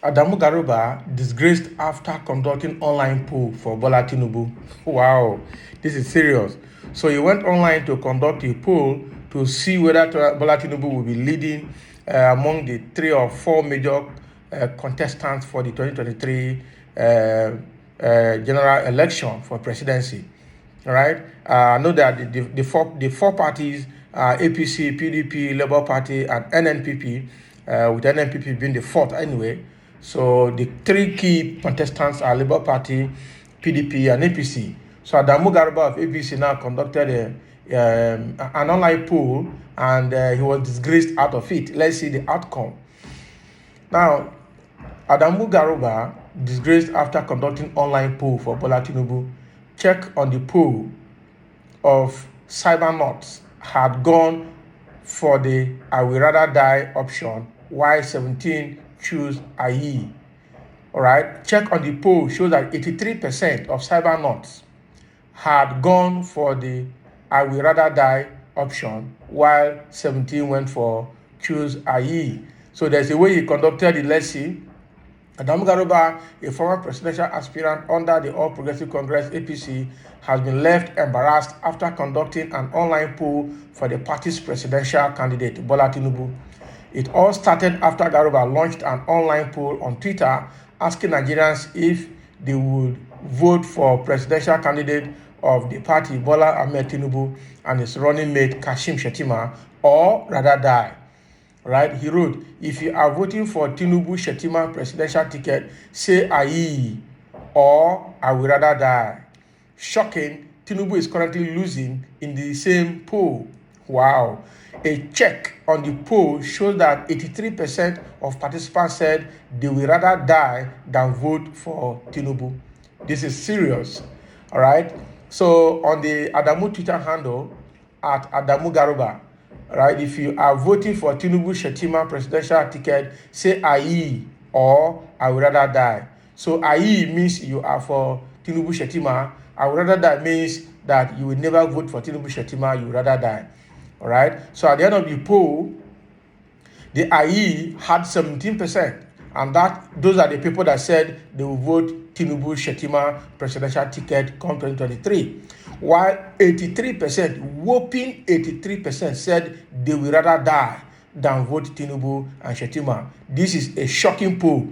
Adamu Garba disgraced after conducting online poll for Bola Tinubu. Wow, this is serious. So he went online to conduct a poll to see whether Bola Tinubu will be leading among the 3 or 4 major contestants for the 2023 general election for presidency. All right. I know that the four parties are APC, PDP, Labour Party, and NNPP, with NNPP being the fourth anyway. So the 3 key contestants are Labour Party, PDP, and APC. So Adamu Garba of APC now conducted an online poll, and he was disgraced out of it. Let's see the outcome. Now, Adamu Garba disgraced after conducting online poll for Bola Tinubu. Check on the poll of cybernauts had gone for the I will rather die option, while 17 choose IE. All right. Check on the poll shows that 83% of cybernauts had gone for the I will rather die option, while 17 went for choose IE. So there's a way he conducted it. Let's see. Adamu Garba, a former presidential aspirant under the All Progressive Congress (APC), has been left embarrassed after conducting an online poll for the party's presidential candidate, Bola Tinubu. It all started after Garba launched an online poll on Twitter asking Nigerians if they would vote for presidential candidate of the party, Bola Ahmed Tinubu, and his running mate, Kashim Shettima, or rather die. Right? He wrote, if you are voting for Tinubu Shettima presidential ticket, say aye, or I will rather die. Shocking, Tinubu is currently losing in the same poll. Wow. A check on the poll shows that 83% of participants said they will rather die than vote for Tinubu. This is serious. All right. So on the Adamu Twitter handle, at Adamu Garba, right, if you are voting for Tinubu Shettima presidential ticket, say aye, or I would rather die. So aye means you are for Tinubu Shettima. I would rather die means that you will never vote for Tinubu Shettima, you would rather die. All right. So at the end of the poll, the aye had 17%, and those are the people that said they will vote Tinubu Shettima presidential ticket come 2023. While 83%, whopping 83%, said they will rather die than vote Tinubu and Shettima. This is a shocking poll.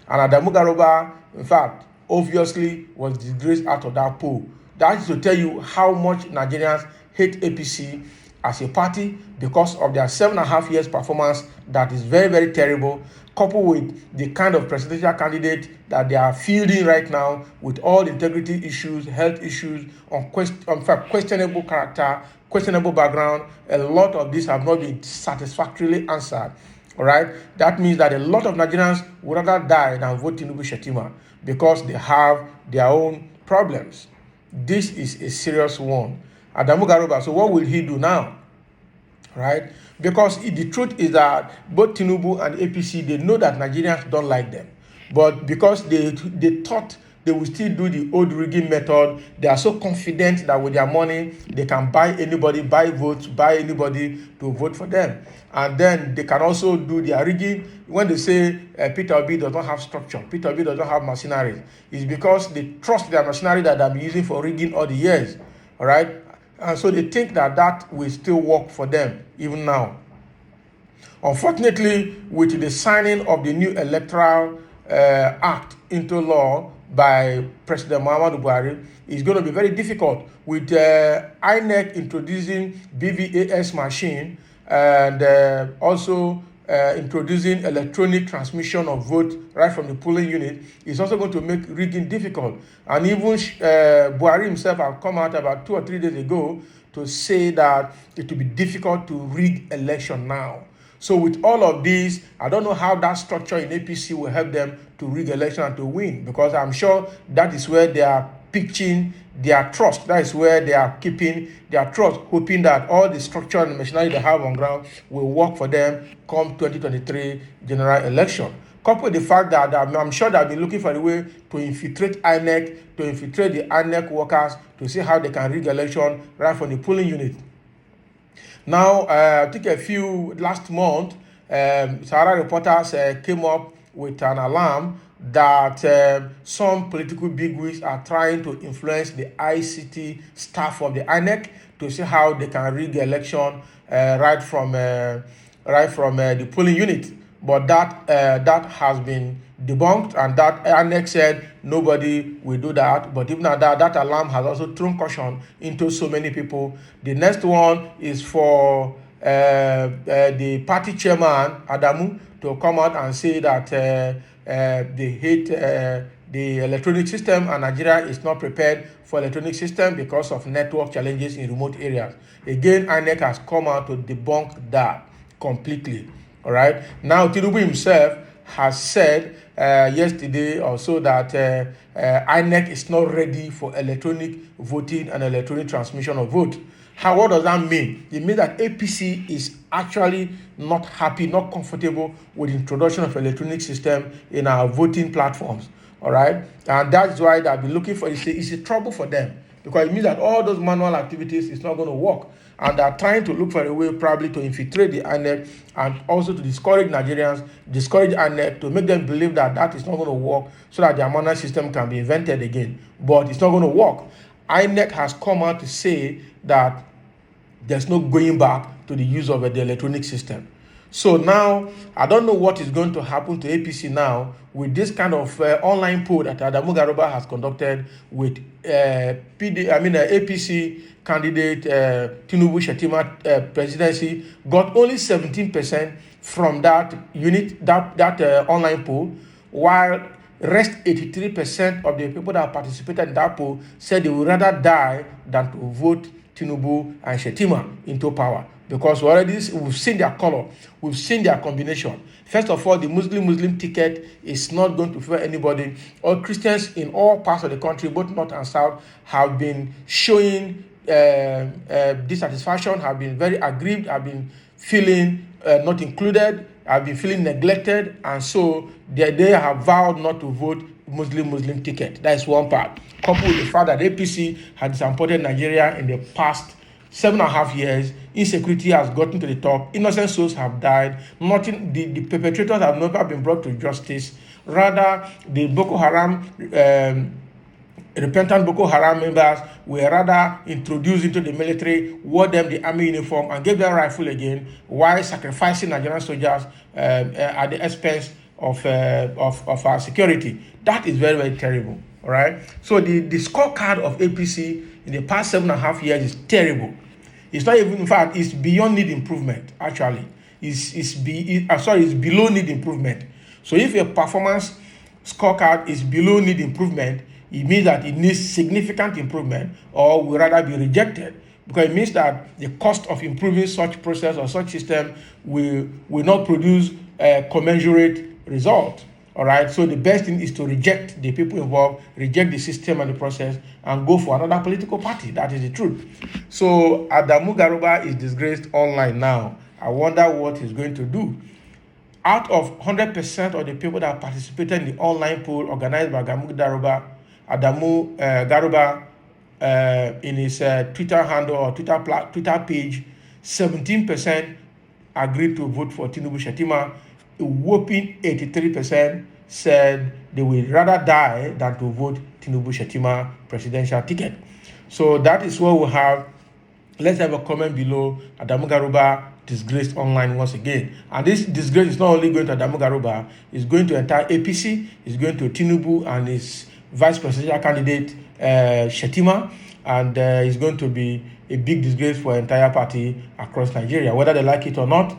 And Adamu Garba, in fact, obviously was disgraced out of that poll. That is to tell you how much Nigerians hate APC as a party because of their 7.5 years performance that is very, very terrible, coupled with the kind of presidential candidate that they are fielding right now with all the integrity issues, health issues, questionable character, questionable background. A lot of these have not been satisfactorily answered. All right. That means that a lot of Nigerians would rather die than vote Tinubu Shettima because they have their own problems. This is a serious one. Adamu Garba, so what will he do now? Right? Because the truth is that both Tinubu and APC, they know that Nigerians don't like them. But because they thought they will still do the old rigging method, they are so confident that with their money, they can buy anybody, buy votes, buy anybody to vote for them. And then they can also do their rigging. When they say Peter Obi does not have structure, Peter Obi does not have machinery, it's because they trust their machinery that they've been using for rigging all the years. All right? And so they think that will still work for them, even now. Unfortunately, with the signing of the new Electoral Act into law by President Muhammadu Buhari, it's going to be very difficult with INEC introducing BVAS machine and also introducing electronic transmission of vote right from the polling unit. Is also going to make rigging difficult. And even Buhari himself have come out about 2 or 3 days ago to say that it will be difficult to rig election now. So with all of these, I don't know how that structure in APC will help them to rig election and to win, because I'm sure that is where they are pitching their trust. That is where they are keeping their trust, hoping that all the structure and machinery they have on ground will work for them come 2023 general election. Coupled with the fact that I'm sure they'll be looking for a way to infiltrate INEC, to infiltrate the INEC workers to see how they can rig election right from the polling unit. Now, I think last month, Sahara reporters came up with an alarm that some political bigwigs are trying to influence the ICT staff of the INEC to see how they can rig the election right from the polling unit. But that has been debunked, and that INEC said nobody will do that. But even at that alarm has also thrown caution into so many people. The next one is for the party chairman Adamu to come out and say that they hate the electronic system, and Nigeria is not prepared for electronic system because of network challenges in remote areas. Again, INEC has come out to debunk that completely. All right. Now, Tinubu himself has said yesterday also that INEC is not ready for electronic voting and electronic transmission of vote. What does that mean? It means that APC is actually not happy, not comfortable with the introduction of electronic system in our voting platforms. All right. And that's why they'll be looking for it's a trouble for them, because it means that all those manual activities is not going to work. And they're trying to look for a way probably to infiltrate the INEC and also to discourage Nigerians, discourage INEC, to make them believe that that is not going to work so that their manual system can be invented again. But it's not going to work. INEC has come out to say that there's no going back to the use of the electronic system. So now, I don't know what is going to happen to APC now with this kind of online poll that Adamu Garba has conducted with APC candidate Tinubu Shetima presidency, got only 17% from that unit, that online poll, while rest 83% of the people that participated in that poll said they would rather die than to vote Tinubu and Shetima into power, because we've seen their color, we've seen their combination. First of all, the Muslim ticket is not going to favor anybody. All Christians in all parts of the country, both north and south, have been showing dissatisfaction, have been very aggrieved, have been feeling not included, have been feeling neglected, and so they have vowed not to vote Muslim ticket. That is one part. Coupled with the fact that APC had disappointed Nigeria in the past 7.5 years, insecurity has gotten to the top, innocent souls have died, the perpetrators have never been brought to justice. Rather, the Boko Haram, repentant Boko Haram members were rather introduced into the military, wore them the army uniform, and gave them rifle again, while sacrificing Nigerian soldiers at the expense of our security. That is very, very terrible. All right. So the scorecard of APC in the past 7.5 years is terrible. It's not even, in fact, it's beyond need improvement. Actually, it's below need improvement. So if your performance scorecard is below need improvement, it means that it needs significant improvement, or will rather be rejected, because it means that the cost of improving such process or such system will not produce a commensurate result. All right, so the best thing is to reject the people involved, reject the system and the process, and go for another political party. That is the truth. So Adamu Garba is disgraced online now. I wonder what he's going to do. Out of 100% of the people that participated in the online poll organized by Adamu Garba, in his Twitter handle or Twitter page, 17% agreed to vote for Tinubu Shetima. A whopping 83% said they would rather die than to vote Tinubu Shetima presidential ticket. So that is what we have. Let's have a comment below. Adamu Garba disgraced online once again. And this disgrace is not only going to Adamu Garba, it's going to entire APC, it's going to Tinubu and his vice presidential candidate Shetima, and it's going to be a big disgrace for the entire party across Nigeria, whether they like it or not.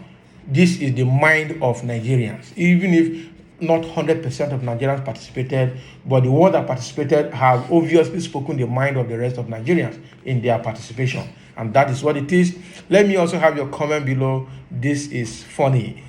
This is the mind of Nigerians. Even if not 100% of Nigerians participated, but the ones that participated have obviously spoken the mind of the rest of Nigerians in their participation. And that is what it is. Let me also have your comment below. This is funny.